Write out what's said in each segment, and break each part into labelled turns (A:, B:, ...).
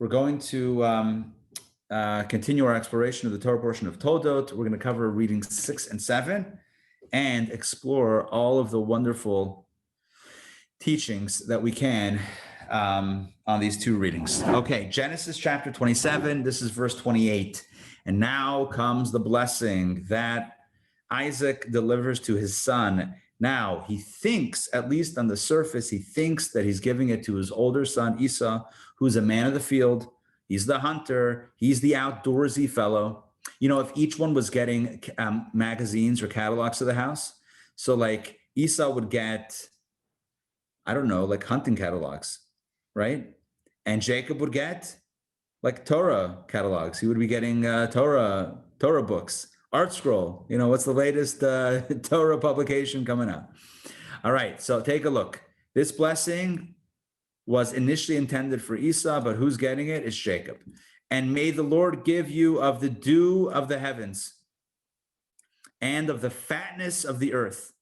A: We're going to continue our exploration of the Torah portion of Toldot. We're going to cover readings 6 and 7 and explore all of the wonderful teachings that we can on these two readings. Okay, Genesis chapter 27, this is verse 28. And now comes the blessing that Isaac delivers to his son. Now, he thinks, at least on the surface, he thinks that he's giving it to his older son, Esau, who's a man of the field. He's the hunter. He's the outdoorsy fellow. You know, if each one was getting magazines or catalogs to the house, so like Esau would get, I don't know, like hunting catalogs, right? And Jacob would get like Torah catalogs. He would be getting Torah books. Art Scroll, you know, what's the latest Torah publication coming out? All right, so take a look. This blessing was initially intended for Esau, but who's getting it? It's Jacob. And may the Lord give you of the dew of the heavens and of the fatness of the earth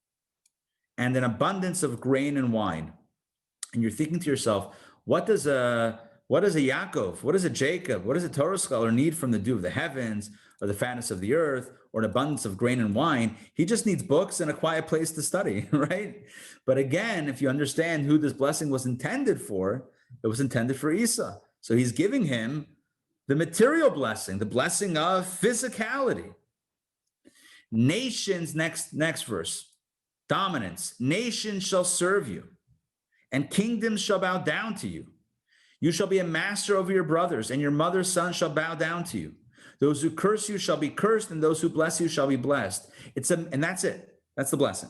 A: and an abundance of grain and wine. And you're thinking to yourself, what does a Yaakov, what does a Jacob, what does a Torah scholar need from the dew of the heavens or the fatness of the earth or an abundance of grain and wine? He just needs books and a quiet place to study, right? But again, if you understand who this blessing was intended for, it was intended for Esau. So he's giving him the material blessing, the blessing of physicality. Nations, next verse, dominance. Nations shall serve you, and kingdoms shall bow down to you. You shall be a master over your brothers, and your mother's son shall bow down to you. Those who curse you shall be cursed, and those who bless you shall be blessed. And that's it. That's the blessing.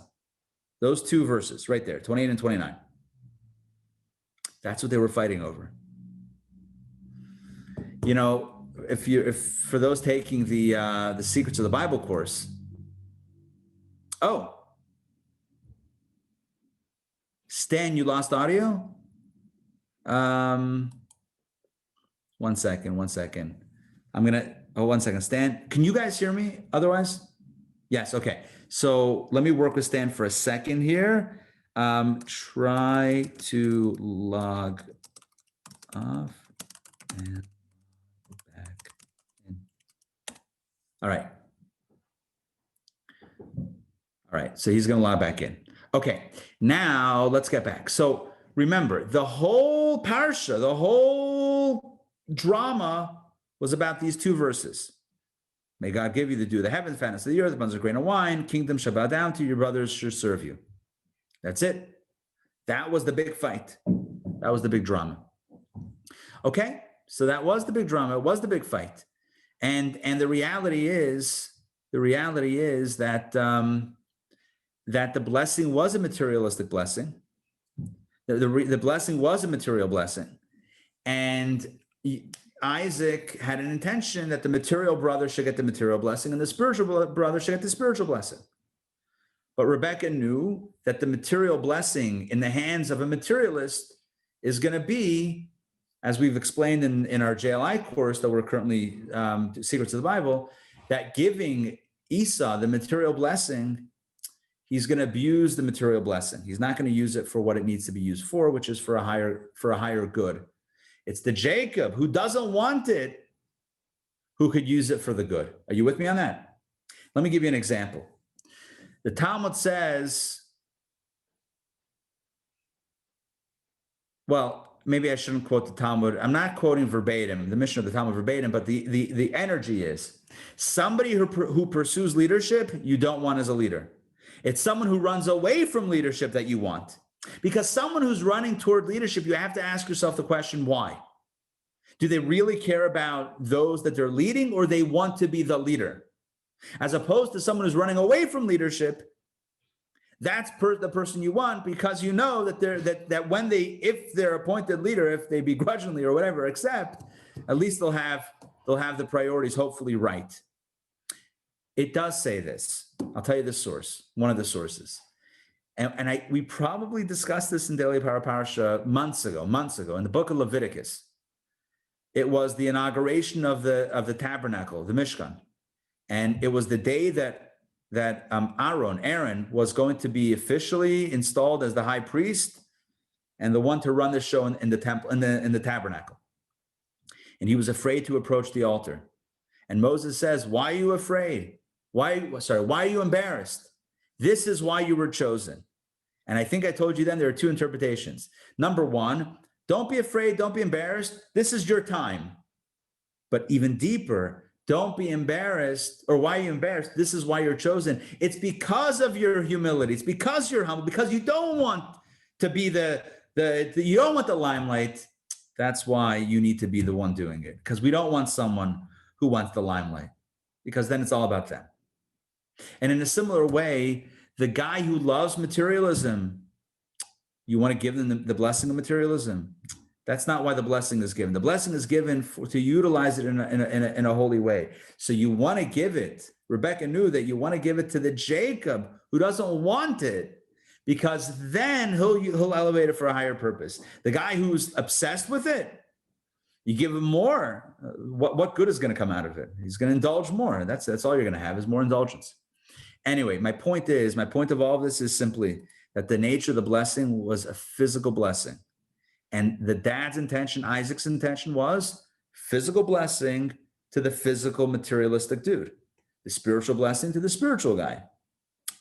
A: Those two verses right there, 28 and 29. That's what they were fighting over. You know, if for those taking the Secrets of the Bible course, Stan, you lost audio? One second. One second. Stan, can you guys hear me otherwise? Yes, okay. So let me work with Stan for a second here. Try to log off and back in. All right, so he's gonna log back in. Okay, now let's get back. So remember, the whole Parsha, the whole drama was about these two verses. May God give you the dew of the heavens, fatness of the earth, abundance of grain and wine. Kingdom shall bow down to you, your brothers shall serve you. That's it. That was the big fight. That was the big drama. Okay, so that was the big drama. It was the big fight. And the reality is that that the blessing was a materialistic blessing. The blessing was a material blessing. And Isaac had an intention that the material brother should get the material blessing and the spiritual brother should get the spiritual blessing. But Rebecca knew that the material blessing in the hands of a materialist is going to be, as we've explained in our JLI course that we're currently Secrets of the Bible, that giving Esau the material blessing, he's going to abuse the material blessing. He's not going to use it for what it needs to be used for, which is for a higher good. It's the Jacob who doesn't want it, who could use it for the good. Are you with me on that? Let me give you an example. The Talmud says, well, maybe I shouldn't quote the Talmud. I'm not quoting verbatim, the mission of the Talmud verbatim, but the energy is, somebody who pursues leadership, you don't want as a leader. It's someone who runs away from leadership that you want. Because someone who's running toward leadership, you have to ask yourself the question, why? Do they really care about those that they're leading, or they want to be the leader? As opposed to someone who's running away from leadership, that's the person you want, because you know that when if they're appointed leader, if they begrudgingly or whatever accept, at least they'll have the priorities hopefully right. It does say this. I'll tell you the source, one of the sources. And we probably discussed this in Daily Power Parsha months ago, in the book of Leviticus. It was the inauguration of the tabernacle, the Mishkan. And it was the day that Aaron was going to be officially installed as the high priest and the one to run the show in the temple, in the tabernacle. and he was afraid to approach the altar. And Moses says, why are you afraid? Why are you embarrassed? This is why you were chosen. And I think I told you then there are two interpretations. Number one, don't be afraid, don't be embarrassed. This is your time. But even deeper, don't be embarrassed. Or why are you embarrassed? This is why you're chosen. It's because of your humility. It's because you're humble, because you don't want to be you don't want the limelight. That's why you need to be the one doing it, because we don't want someone who wants the limelight, because then it's all about them. And in a similar way, the guy who loves materialism, you want to give them the blessing of materialism. That's not why the blessing is given. The blessing is given to utilize it in a holy way. So you want to give it. Rebecca knew that you want to give it to the Jacob who doesn't want it, because then he'll elevate it for a higher purpose. The guy who's obsessed with it, you give him more. What good is going to come out of it? He's going to indulge more. That's all you're going to have is more indulgence. Anyway, my point of all of this is simply that the nature of the blessing was a physical blessing. And the dad's intention, Isaac's intention, was physical blessing to the physical materialistic dude, the spiritual blessing to the spiritual guy.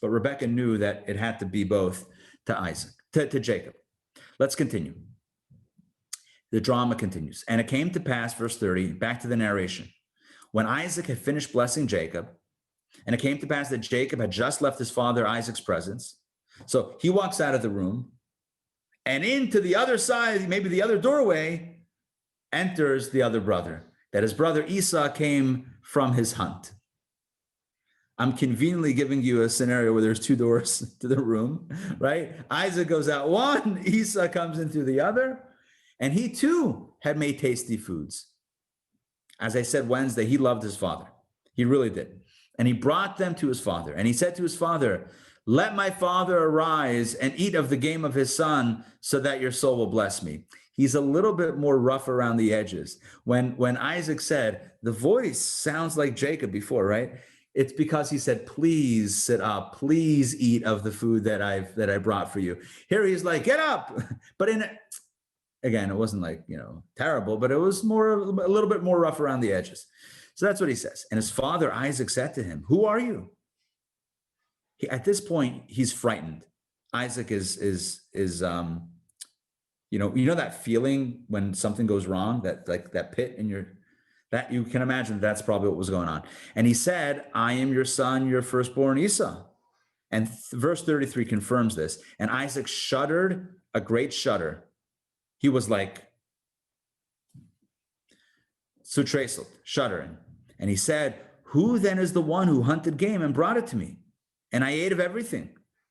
A: But Rebecca knew that it had to be both to Jacob. Let's continue. The drama continues. And it came to pass, verse 30, back to the narration. When Isaac had finished blessing Jacob, and it came to pass that Jacob had just left his father Isaac's presence. So he walks out of the room, and into the other side, maybe the other doorway, enters the other brother, that his brother Esau came from his hunt. I'm conveniently giving you a scenario where there's two doors to the room, right? Isaac goes out one, Esau comes in through the other, and he too had made tasty foods. As I said Wednesday, he loved his father. He really did. And he brought them to his father. And he said to his father, let my father arise and eat of the game of his son, so that your soul will bless me. He's a little bit more rough around the edges. When Isaac said, the voice sounds like Jacob before, right? It's because he said, please sit up, please eat of the food that I brought for you. Here he's like, get up. But again, it wasn't like, terrible, but it was a little bit more rough around the edges. So that's what he says. And his father Isaac said to him, who are you? At this point, he's frightened. Isaac is that feeling when something goes wrong, that pit in that you can imagine that's probably what was going on. And he said, I am your son, your firstborn Esau. And verse 33 confirms this. And Isaac shuddered a great shudder. He was like, sutreselt, shuddering. And he said, who then is the one who hunted game and brought it to me? And I ate of everything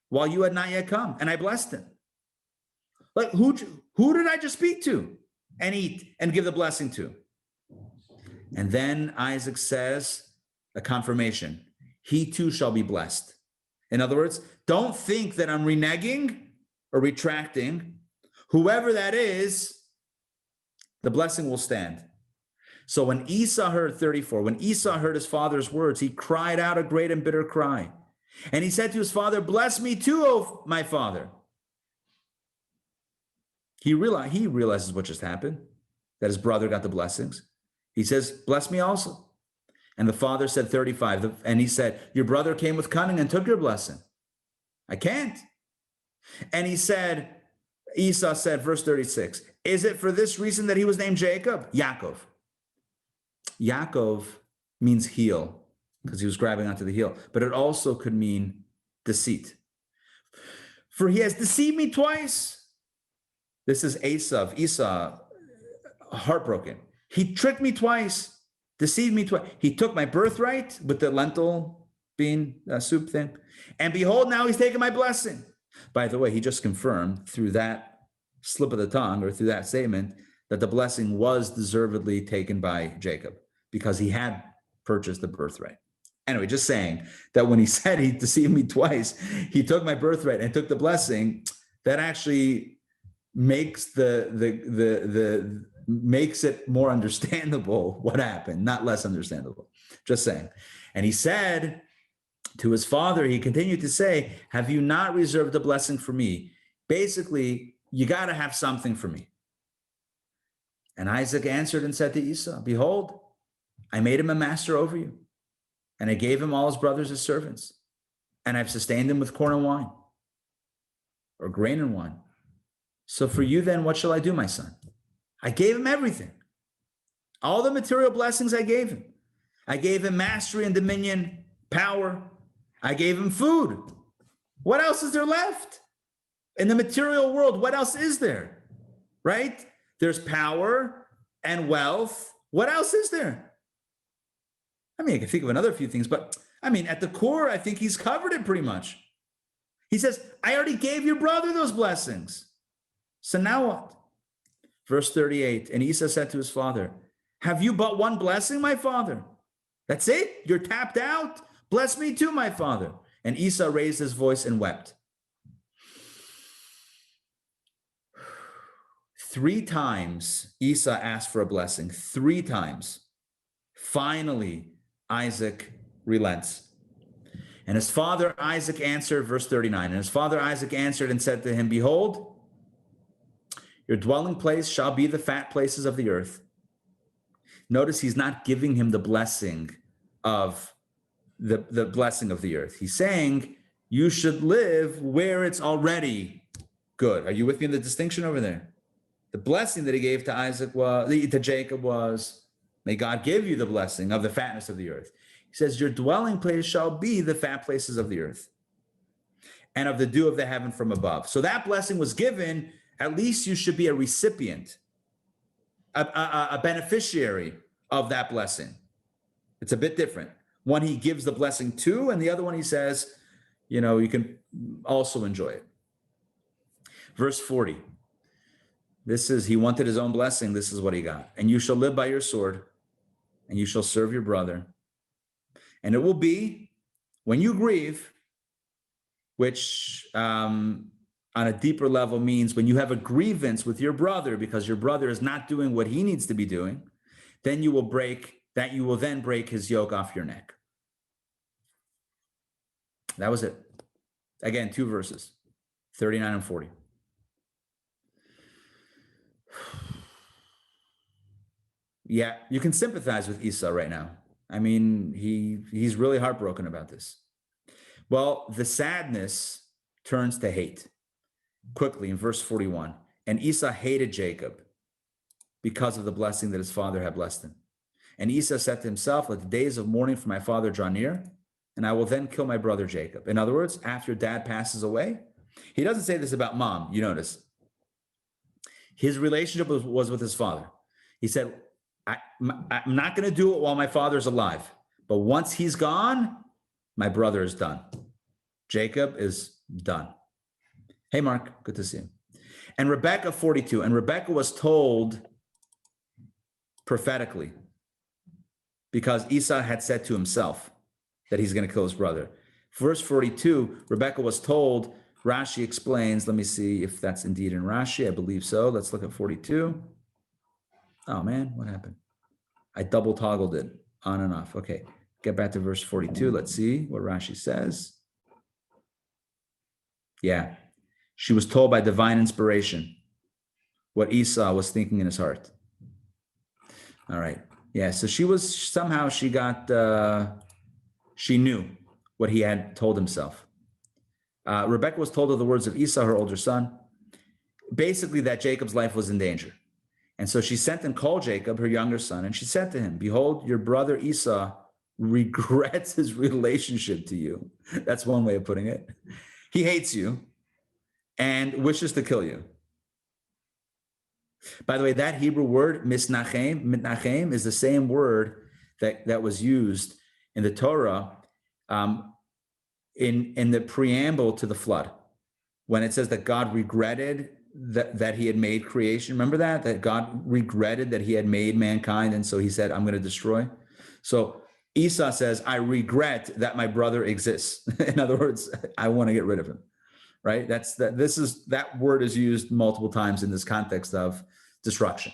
A: while you had not yet come, and I blessed him. Like, who did I just speak to and eat and give the blessing to? And then Isaac says a confirmation. He too shall be blessed. In other words, don't think that I'm reneging or retracting. Whoever that is, the blessing will stand. So when Esau heard, 34, when Esau heard his father's words, he cried out a great and bitter cry. And he said to his father, bless me too, O my father. He realizes what just happened, that his brother got the blessings. He says, bless me also. And the father said, 35, and he said, your brother came with cunning and took your blessing. I can't. And he said, Esau said, verse 36, is it for this reason that he was named Jacob? Yaakov. Yaakov means heel, because he was grabbing onto the heel, but it also could mean deceit. For he has deceived me twice. This is Esau, heartbroken. He tricked me twice, deceived me twice. He took my birthright with the lentil bean soup thing. And behold, now he's taken my blessing. By the way, he just confirmed through that slip of the tongue or through that statement that the blessing was deservedly taken by Jacob because he had purchased the birthright. Anyway, just saying that when he said he deceived me twice, he took my birthright and took the blessing, that actually makes makes it more understandable what happened, not less understandable. Just saying. And he said to his father, he continued to say, have you not reserved a blessing for me? Basically, you got to have something for me. And Isaac answered and said to Esau, behold, I made him a master over you, and I gave him all his brothers as servants, and I've sustained him with corn and wine, or grain and wine. So for you then, what shall I do, my son? I gave him everything. All the material blessings I gave him. I gave him mastery and dominion, power. I gave him food. What else is there left? In the material world, what else is there? Right? There's power and wealth. What else is there? I mean, I can think of another few things, but I mean, at the core, I think he's covered it pretty much. He says, I already gave your brother those blessings. So now what? Verse 38, and Esau said to his father, have you but one blessing, my father? That's it? You're tapped out? Bless me too, my father. And Esau raised his voice and wept. 3 times Esau asked for a blessing. 3 times. Finally, Isaac relents. And his father Isaac answered, verse 39, and his father Isaac answered and said to him, behold, your dwelling place shall be the fat places of the earth. Notice he's not giving him the blessing of the blessing of the earth. He's saying you should live where it's already good. Are you with me in the distinction over there? The blessing that he gave to Jacob was, may God give you the blessing of the fatness of the earth. He says, your dwelling place shall be the fat places of the earth and of the dew of the heaven from above. So that blessing was given. At least you should be a recipient, a beneficiary of that blessing. It's a bit different. One he gives the blessing to, and the other one he says, you can also enjoy it. Verse 40. He wanted his own blessing. This is what he got. And you shall live by your sword, and you shall serve your brother. And it will be when you grieve, which on a deeper level means when you have a grievance with your brother because your brother is not doing what he needs to be doing, then you will then break his yoke off your neck. That was it. Again, 2 verses, 39 and 40. Yeah, you can sympathize with Esau right now. I mean, he's really heartbroken about this. Well, the sadness turns to hate quickly in verse 41. And Esau hated Jacob because of the blessing that his father had blessed him. And Esau said to himself, let the days of mourning for my father draw near, and I will then kill my brother Jacob. In other words, after dad passes away, he doesn't say this about mom, you notice. His relationship was with his father. He said, I'm not going to do it while my father's alive, but once he's gone, my brother is done. Jacob is done. Hey, Mark, good to see you. And Rebecca, 42, and Rebecca was told prophetically because Esau had said to himself that he's going to kill his brother. Verse 42, Rebecca was told, Rashi explains, let me see if that's indeed in Rashi. I believe so. Let's look at 42. Oh man, what happened? I double toggled it on and off. Okay, get back to verse 42. Let's see what Rashi says. Yeah, she was told by divine inspiration what Esau was thinking in his heart. All right. Yeah, so she knew what he had told himself. Rebecca was told of the words of Esau, her older son, basically that Jacob's life was in danger. And so she sent and called Jacob, her younger son, and she said to him, behold, your brother Esau regrets his relationship to you. That's one way of putting it. He hates you and wishes to kill you. By the way, that Hebrew word, mitnachem, is the same word that was used in the Torah in the preamble to the flood, when it says that God regretted that he had made creation. Remember that God regretted that he had made mankind, and so he said, I'm going to destroy. So Esau says, I regret that my brother exists. In other words, I want to get rid of him, right? That word is used multiple times in this context of destruction.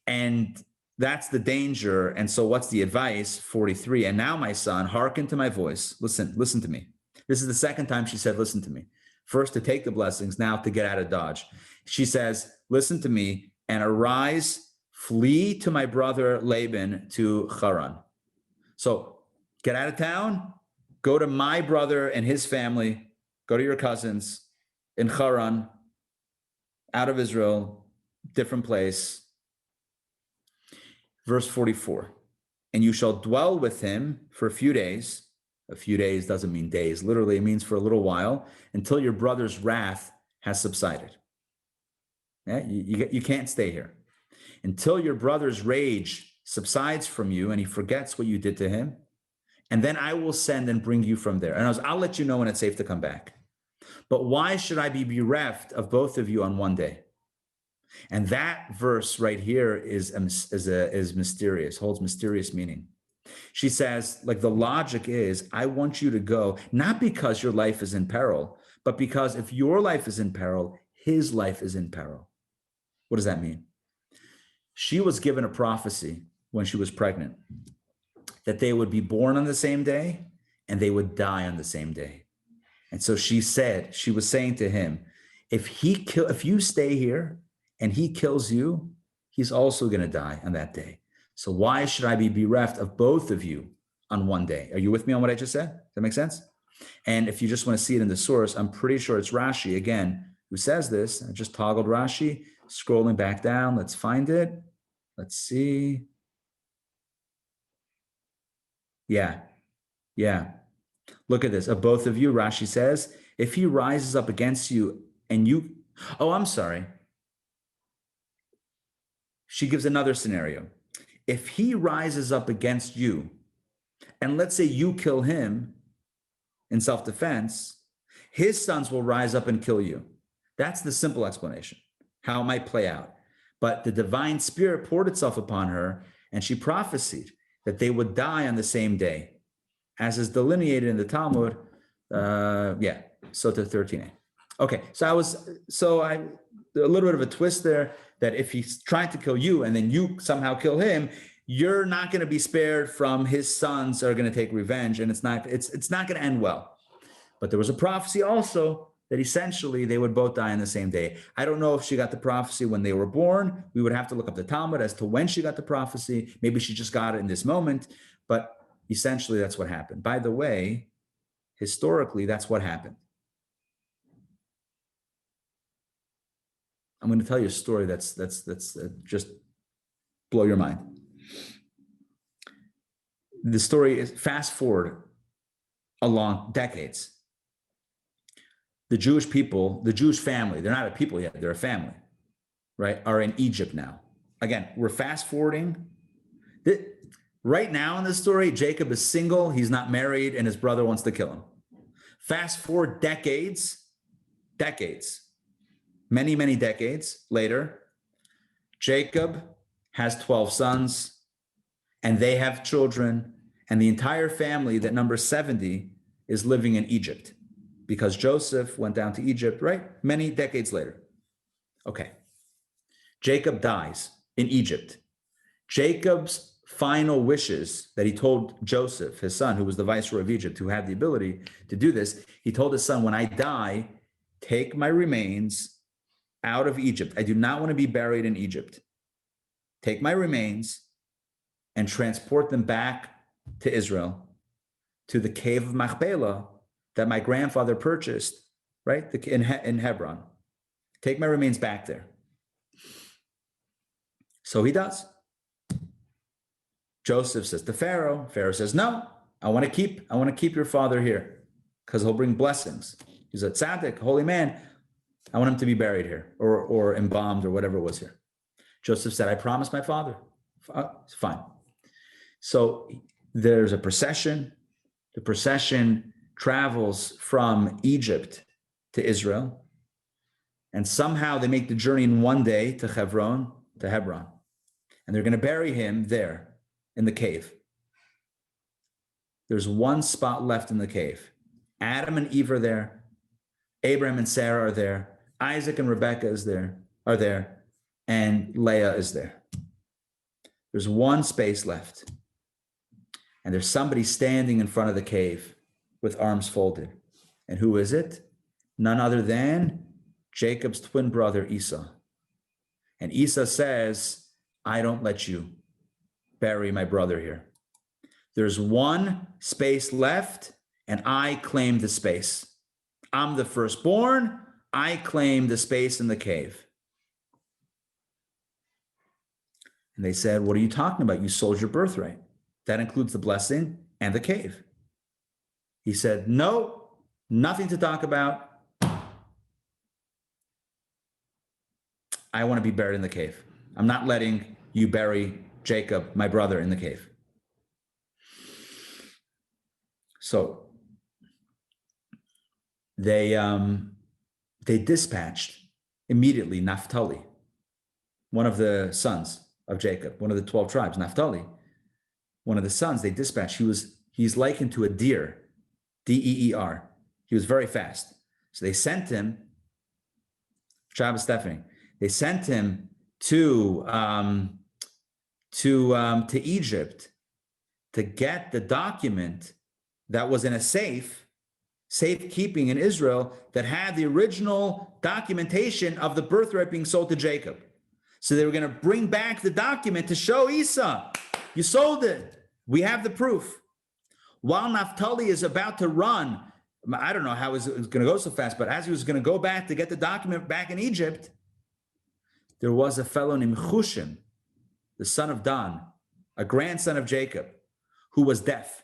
A: And that's the danger. And so what's the advice? 43. And now, my son, hearken to my voice. Listen to me. This is the second time she said, listen to me. First to take the blessings, now to get out of Dodge. She says, listen to me and arise flee to my brother Laban to Haran. So get out of town, go to my brother and his family, go to your cousins in Haran, out of Israel, different place. Verse 44, and you shall dwell with him for a few days. A few days doesn't mean days. Literally, it means for a little while, until your brother's wrath has subsided. Yeah, you can't stay here. Until your brother's rage subsides from you and he forgets what you did to him. And then I will send and bring you from there. And I'll let you know when it's safe to come back. But why should I be bereft of both of you on one day? And that verse right here is mysterious, holds mysterious meaning. She says, like, the logic is, I want you to go, not because your life is in peril, but because if your life is in peril, his life is in peril. What does that mean? She was given a prophecy when she was pregnant that they would be born on the same day and they would die on the same day. And so she was saying to him, if you stay here and he kills you, he's also going to die on that day. So why should I be bereft of both of you on one day? Are you with me on what I just said? Does that make sense? And if you just want to see it in the source, I'm pretty sure it's Rashi, again, who says this. I just toggled Rashi, scrolling back down. Let's find it. Let's see. Yeah. Look at this. Of both of you, Rashi says, if he rises up against you and you, I'm sorry. She gives another scenario. If he rises up against you, and let's say you kill him in self-defense, his sons will rise up and kill you. That's the simple explanation, how it might play out. But the divine spirit poured itself upon her, and she prophesied that they would die on the same day, as is delineated in the Talmud, Sota 13a. Okay, so I a little bit of a twist there, that if he's trying to kill you and then you somehow kill him, you're not going to be spared from his sons are going to take revenge, and it's not going to end well. But there was a prophecy also that essentially they would both die on the same day. I don't know if she got the prophecy when they were born. We would have to look up the Talmud as to when she got the prophecy. Maybe she just got it in this moment, but essentially that's what happened. By the way, historically, that's what happened. I'm going to tell you a story that's just blow your mind. The story is, fast forward along decades. The Jewish people, the Jewish family, they're not a people yet, they're a family, right, are in Egypt now. Again, we're fast forwarding. Right now in this story, Jacob is single, he's not married, and his brother wants to kill him. Fast forward decades, many decades later, Jacob has 12 sons, and they have children, and the entire family that numbers 70 is living in Egypt because Joseph went down to Egypt, right? Many decades later. Okay. Jacob dies in Egypt. Jacob's final wishes that he told Joseph, his son, who was the viceroy of Egypt, who had the ability to do this, he told his son, when I die, take my remains out of Egypt. I do not want to be buried in Egypt. Take my remains and transport them back to Israel, to the cave of Machpelah that my grandfather purchased, right, in Hebron. Take my remains back there. So he does. Joseph says to Pharaoh. Pharaoh says, no, I want to keep your father here because he'll bring blessings. He's a tzaddik, holy man. I want him to be buried here or embalmed or whatever it was here. Joseph said, I promised my father. Fine. So there's a procession. The procession travels from Egypt to Israel. And somehow they make the journey in one day to Hebron. And they're going to bury him there in the cave. There's one spot left in the cave. Adam and Eve are there. Abraham and Sarah are there. Isaac and Rebekah are there. And Leah is there. There's one space left. And there's somebody standing in front of the cave with arms folded. And who is it? None other than Jacob's twin brother, Esau. And Esau says, I don't let you bury my brother here. There's one space left, and I claim the space. I'm the firstborn. I claim the space in the cave. And they said, what are you talking about? You sold your birthright. That includes the blessing and the cave. He said, no, nothing to talk about. I want to be buried in the cave. I'm not letting you bury Jacob, my brother, in the cave. So they dispatched immediately Naphtali, one of the sons of Jacob, one of the 12 tribes, Naphtali, one of the sons they dispatched. He's likened to a deer, D-E-E-R. He was very fast. So they sent him, Shabbos Stephanie, they sent him to Egypt to get the document that was in a safekeeping in Israel that had the original documentation of the birthright being sold to Jacob. So they were going to bring back the document to show Esau, you sold it. We have the proof. While Naphtali is about to run, I don't know how it was going to go so fast, but as he was going to go back to get the document back in Egypt, there was a fellow named Chushim, the son of Dan, a grandson of Jacob, who was deaf.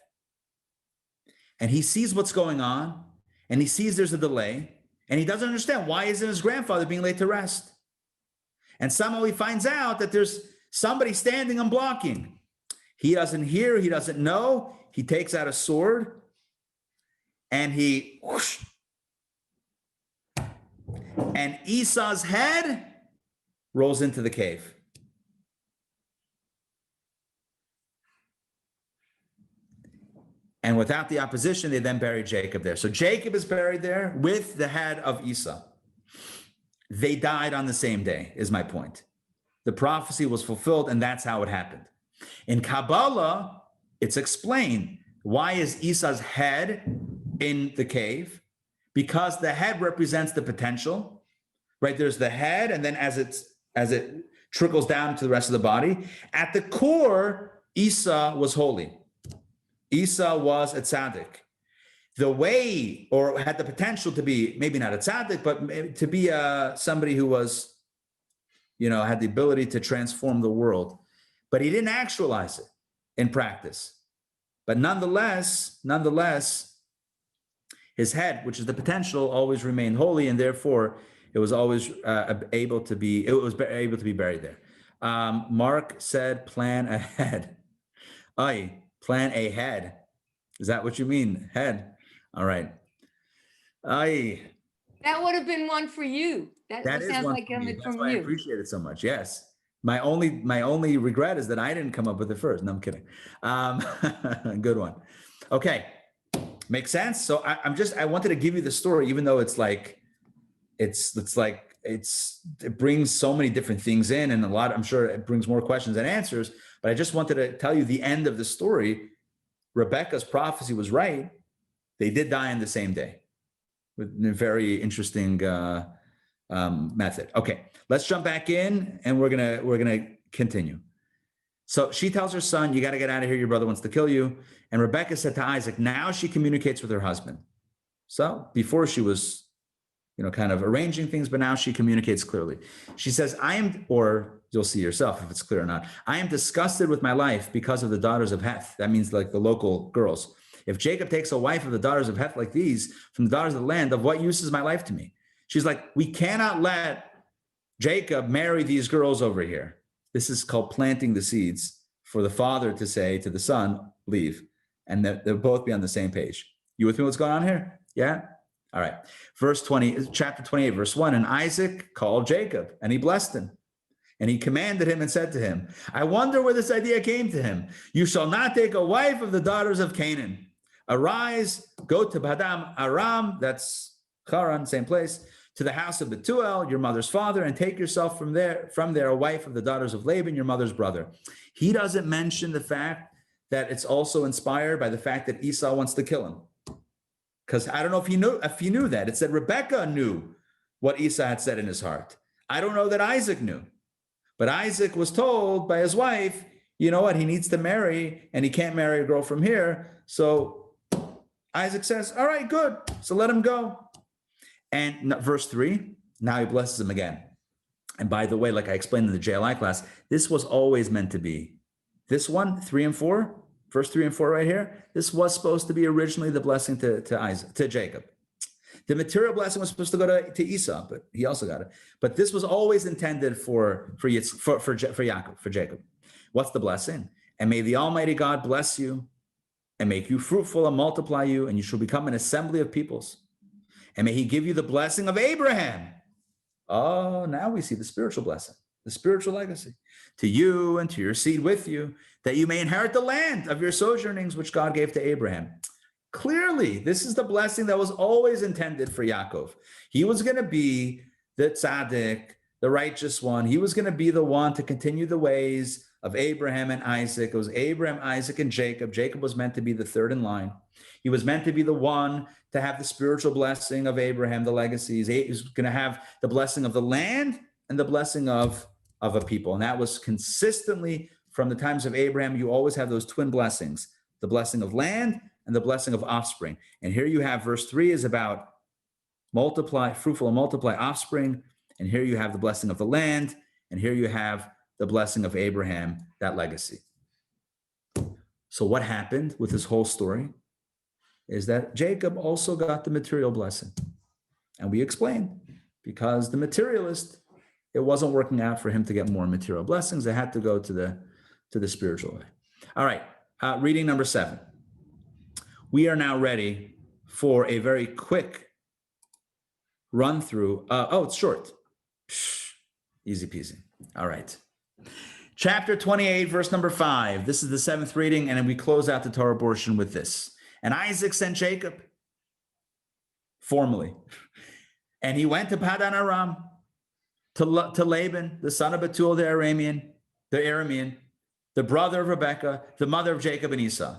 A: And he sees what's going on, and he sees there's a delay, and he doesn't understand why isn't his grandfather being laid to rest. And somehow he finds out that there's somebody standing and blocking. He doesn't hear, he doesn't know. He takes out a sword, and he whoosh, and Esau's head rolls into the cave. And without the opposition, they then buried Jacob there. So Jacob is buried there with the head of Esau. They died on the same day, is my point. The prophecy was fulfilled, and that's how it happened. In Kabbalah, it's explained, why is Esau's head in the cave? Because the head represents the potential, right? There's the head, and then as it trickles down to the rest of the body, at the core, Esau was holy. Esau was a tzaddik. The way, or had the potential to be, maybe not a tzaddik, but to be somebody who was, had the ability to transform the world. But he didn't actualize it in practice. But nonetheless, his head, which is the potential, always remained holy, and therefore it was always able to be buried there. Mark said, plan ahead. Plan ahead. Is that what you mean? Head. All right.
B: That would have been one for you. That sounds like coming from you.
A: I appreciate it so much. Yes. My only regret is that I didn't come up with it first. No, I'm kidding. Good one. Okay. Makes sense. So I wanted to give you the story, even though it brings so many different things in, and I'm sure it brings more questions than answers, but I just wanted to tell you the end of the story. Rebecca's prophecy was right. They did die on the same day with a very interesting method. Okay, let's jump back in, and we're gonna continue. So she tells her son, you got to get out of here. Your brother wants to kill you. And Rebecca said to Isaac, now she communicates with her husband. So before she was, kind of arranging things, but now she communicates clearly. She says, or you'll see yourself if it's clear or not. I am disgusted with my life because of the daughters of Heth. That means like the local girls. If Jacob takes a wife of the daughters of Heth like these from the daughters of the land, of what use is my life to me? She's like, we cannot let Jacob marry these girls over here. This is called planting the seeds for the father to say to the son, leave, and that they'll both be on the same page. You with me what's going on here? Yeah? All right. Verse 20, chapter 28, verse 1, and Isaac called Jacob, and he blessed him. And he commanded him and said to him, I wonder where this idea came to him. You shall not take a wife of the daughters of Canaan. Arise, go to Padam Aram, that's Haran, same place, to the house of Bethuel, your mother's father, and take yourself from there a wife of the daughters of Laban, your mother's brother. He doesn't mention the fact that it's also inspired by the fact that Esau wants to kill him. Because I don't know if he knew that. It said Rebekah knew what Esau had said in his heart. I don't know that Isaac knew. But Isaac was told by his wife, you know what, he needs to marry, and he can't marry a girl from here. So Isaac says, all right, good. So let him go. And verse 3, now he blesses him again. And by the way, like I explained in the JLI class, this was always meant to be. This one, 3 and 4, verse 3 and 4 right here, this was supposed to be originally the blessing to Jacob. The material blessing was supposed to go to Esau, but he also got it. But this was always intended for Yaakov, for Jacob. What's the blessing? And may the Almighty God bless you and make you fruitful and multiply you, and you shall become an assembly of peoples. And may he give you the blessing of Abraham. Oh, now we see the spiritual blessing, the spiritual legacy to you and to your seed with you, that you may inherit the land of your sojournings, which God gave to Abraham. Clearly, this is the blessing that was always intended for Yaakov. He was going to be the tzaddik, the righteous one. He was going to be the one to continue the ways of Abraham and Isaac. It was Abraham, Isaac, and Jacob. Jacob was meant to be the third in line. He was meant to be the one to have the spiritual blessing of Abraham, the legacies. He was going to have the blessing of the land and the blessing of a people. And that was consistently from the times of Abraham. You always have those twin blessings, the blessing of land and the blessing of offspring. And here you have verse 3 is about multiply, fruitful and multiply offspring. And here you have the blessing of the land. And here you have the blessing of Abraham, that legacy. So what happened with this whole story is that Jacob also got the material blessing. And we explained, because the materialist, it wasn't working out for him to get more material blessings. It had to go to the spiritual way. All right, reading number 7. We are now ready for a very quick run through. It's short. Easy peasy. All right. Chapter 28, verse number 5. This is the 7th reading, and then we close out the Torah portion with this. And Isaac sent Jacob formally, and he went to Padan Aram to Laban, the son of Bethuel the Aramean, the brother of Rebekah, the mother of Jacob and Esau.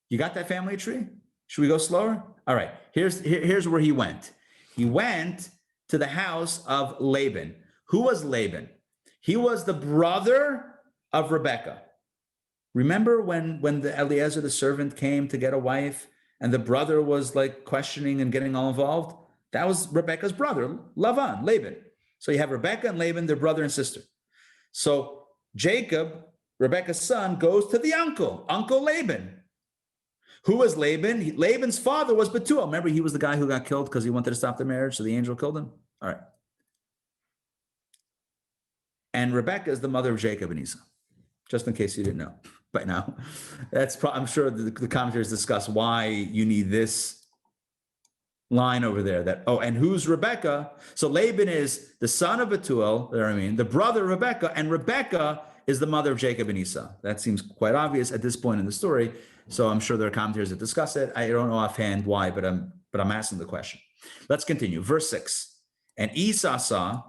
A: You got that family tree? Should we go slower? All right, here's where he went. He went to the house of Laban. Who was Laban? He was the brother of Rebekah. Remember when the Eliezer, the servant, came to get a wife and the brother was like questioning and getting all involved? That was Rebekah's brother, Laban. So you have Rebekah and Laban, their brother and sister. So Jacob, Rebekah's son, goes to the uncle Laban. Who was Laban? Laban's father was Bethuel. Remember, he was the guy who got killed because he wanted to stop the marriage, so the angel killed him? All right. And Rebekah is the mother of Jacob and Esau, just in case you didn't know by now. I'm sure the commentators discuss why you need this line over there. And who's Rebekah? So Laban is the son of Bethuel, the brother of Rebekah, and Rebekah is the mother of Jacob and Esau. That seems quite obvious at this point in the story. So I'm sure there are commentators that discuss it. I don't know offhand why, but I'm asking the question. Let's continue. Verse 6. And Esau saw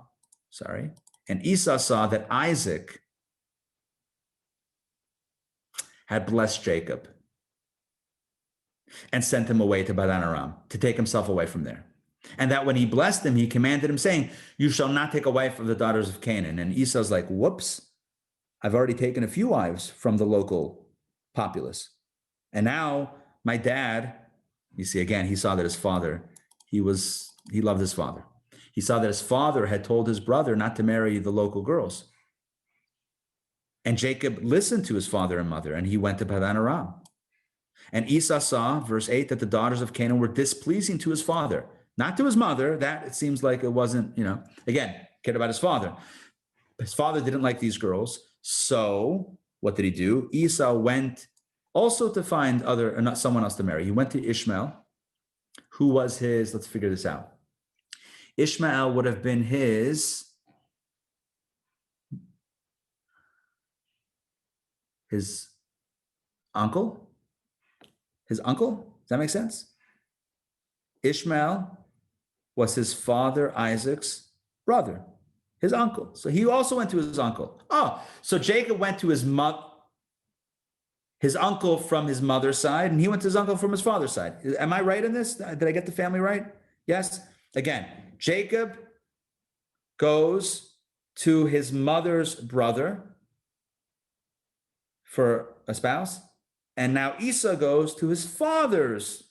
A: that Isaac had blessed Jacob and sent him away to Padan Aram to take himself away from there. And that when he blessed him, he commanded him, saying, you shall not take a wife of the daughters of Canaan. And Esau's like, whoops, I've already taken a few wives from the local populace. And now my dad, you see, again, he saw that his father, he loved his father. He saw that his father had told his brother not to marry the local girls. And Jacob listened to his father and mother, and he went to Padan Aram. And Esau saw, verse 8, that the daughters of Canaan were displeasing to his father, not to his mother. That it seems like it wasn't, again, cared about his father. His father didn't like these girls. So what did he do? Esau went also to find someone else to marry. He went to Ishmael, who was let's figure this out. Ishmael would have been his uncle. His uncle? Does that make sense? Ishmael was his father Isaac's brother, his uncle. So he also went to his uncle. Oh, so Jacob went to his uncle from his mother's side, and he went to his uncle from his father's side. Am I right in this? Did I get the family right? Yes. Again, Jacob goes to his mother's brother for a spouse. And now Esau goes to his father's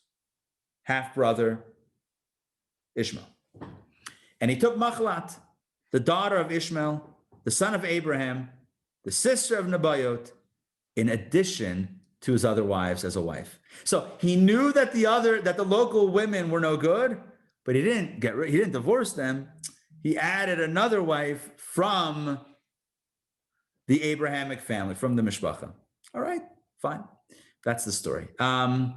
A: half-brother, Ishmael. And he took Machlat, the daughter of Ishmael, the son of Abraham, the sister of Nebayot, in addition to his other wives as a wife. So he knew that the local women were no good, but he didn't divorce them. He added another wife from the Abrahamic family, from the Mishpacha. All right, fine. That's the story. I'm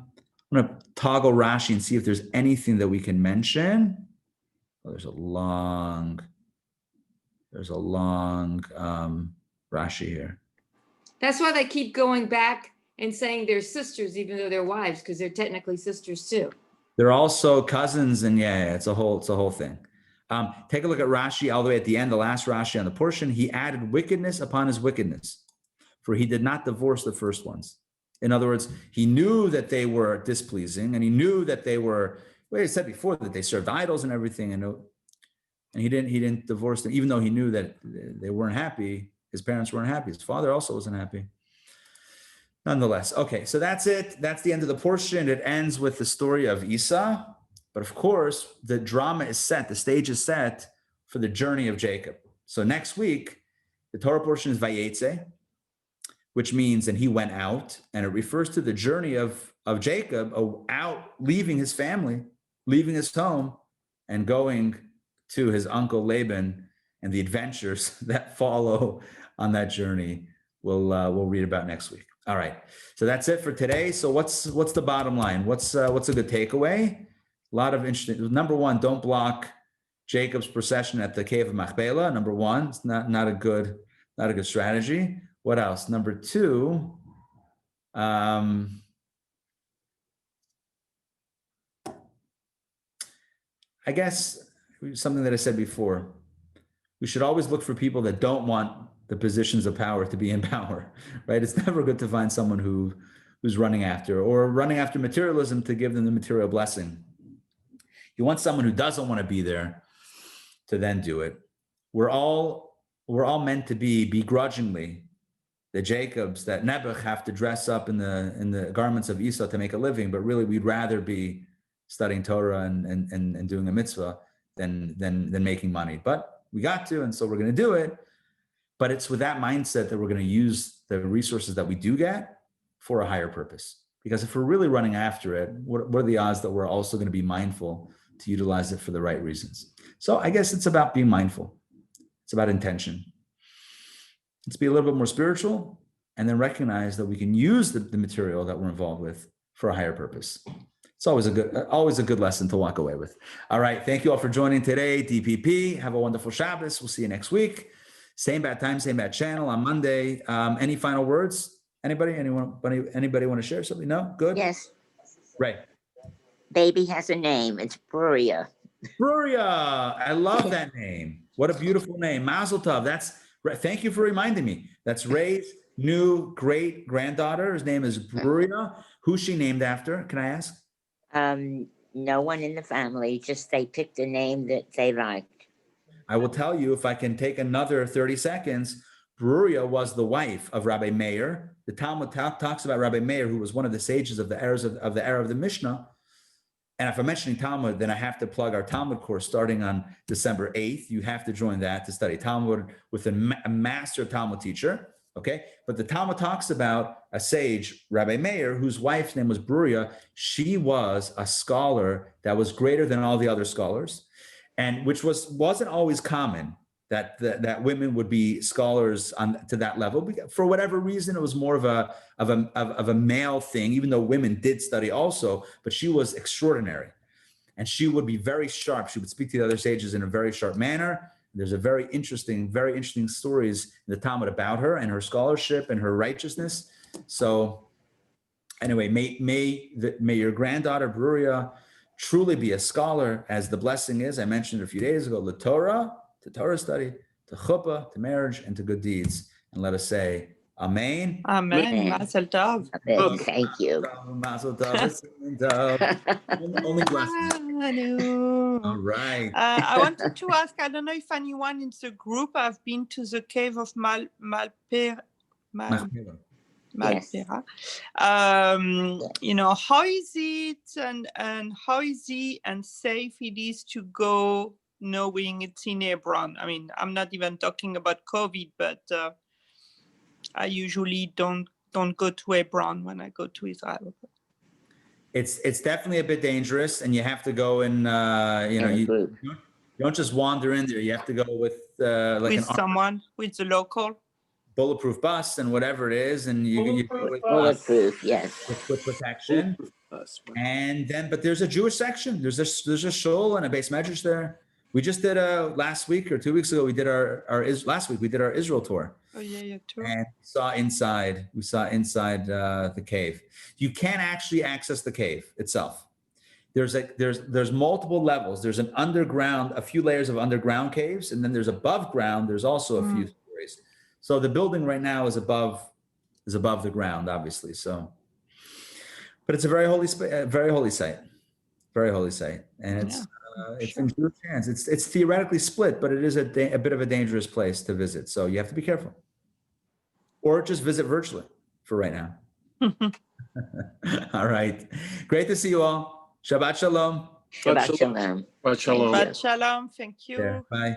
A: going to toggle Rashi and see if there's anything that we can mention. Oh, there's a long Rashi here.
B: That's why they keep going back and saying they're sisters, even though they're wives, because they're technically sisters too.
A: They're also cousins, and yeah, it's a whole thing. Take a look at Rashi all the way at the end, the last Rashi on the portion. He added wickedness upon his wickedness, for he did not divorce the first ones. In other words, he knew that they were displeasing, and he knew that they were, well, he said before that they served idols and everything, and he didn't divorce them, even though he knew that they weren't happy. His parents weren't happy. His father also wasn't happy. Nonetheless, okay, so that's it. That's the end of the portion. It ends with the story of Esau. But of course, the drama is set, the stage is set for the journey of Jacob. So next week, the Torah portion is Vayetze, which means, and he went out, and it refers to the journey of Jacob out, leaving his family, leaving his home, and going to his uncle Laban, and the adventures that follow on that journey we'll read about next week. All right, so that's it for today. So what's the bottom line? What's a good takeaway? A lot of interesting. Number one, don't block Jacob's procession at the cave of Machpelah. Number one, it's not a good strategy. What else? Number two, I guess something that I said before. We should always look for people that don't want the positions of power to be in power, right? It's never good to find someone who's running after materialism to give them the material blessing. You want someone who doesn't want to be there to then do it. We're all meant to be begrudgingly the Jacobs that Nebuch have to dress up in the garments of Esau to make a living, but really we'd rather be studying Torah and doing a mitzvah than making money. But we got to, and so we're going to do it. But it's with that mindset that we're going to use the resources that we do get for a higher purpose. Because if we're really running after it, what are the odds that we're also going to be mindful to utilize it for the right reasons? So I guess it's about being mindful. It's about intention. Let's be a little bit more spiritual and then recognize that we can use the material that we're involved with for a higher purpose. It's always a good lesson to walk away with. All right. Thank you all for joining today. DPP. Have a wonderful Shabbos. We'll see you next week. Same bad time, same bad channel on Monday. Any final words? Anybody want to share something? No? Good?
C: Yes.
A: Right.
C: Baby has a name. It's Bruria.
A: Bruria. I love that name. What a beautiful name. Mazel tov. Thank you for reminding me. That's Ray's new great granddaughter. His name is Bruria. Who's she named after? Can I ask?
C: No one in the family. Just they picked a name that they liked.
A: I will tell you, if I can take another 30 seconds, Bruria was the wife of Rabbi Meir. The Talmud talks about Rabbi Meir, who was one of the sages of the era of the Mishnah. And if I'm mentioning Talmud, then I have to plug our Talmud course starting on December 8th. You have to join that to study Talmud with a master Talmud teacher. Okay. But the Talmud talks about a sage, Rabbi Meir, whose wife's name was Bruria. She was a scholar that was greater than all the other scholars, and which wasn't always common that women would be scholars to that level. For whatever reason, it was more of a male thing, even though women did study also, but she was extraordinary. And she would be very sharp. She would speak to the other sages in a very sharp manner. There's a very interesting stories in the Talmud about her and her scholarship and her righteousness. So anyway, may your granddaughter, Bruria, truly be a scholar, as the blessing is, I mentioned a few days ago, the Torah, to Torah study, to chuppah, to marriage, and to good deeds. And let us say, Amen.
D: Amen. Mazel tov.
C: Amen. Thank you.
A: Mazel tov. Only blessings. All right.
D: I wanted to ask, I don't know if anyone in the group have been to the cave of Malpera.
C: Yes.
D: You know, how is it and how easy and safe it is to go knowing it's in Hebron? I mean, I'm not even talking about COVID, but I usually don't go to Hebron when I go to Israel.
A: It's definitely a bit dangerous, and you have to go in. You know,
C: In a
A: you
C: group.
A: don't just wander in there. You have to go with like
D: With someone, with the local.
A: bulletproof bus and whatever it is, and you go with
C: Bulletproof, yes.
A: with protection. And then, but there's a Jewish section. There's a shul and a base medrash there. We just did last week or 2 weeks ago. We did last week we did our Israel tour.
D: Oh yeah, too.
A: And we saw inside the cave. You can't actually access the cave itself. There's multiple levels. There's an underground, a few layers of underground caves, and then there's above ground. There's also a few stories. So the building right now is above the ground, obviously. So, but it's a very holy site, and it's in Jewish hands. It's theoretically split, but it is a bit of a dangerous place to visit. So you have to be careful, or just visit virtually for right now. All right, great to see you all. Shabbat shalom.
C: Shabbat shalom.
E: Shabbat shalom.
D: Shabbat shalom. Thank you.
A: Yeah, bye.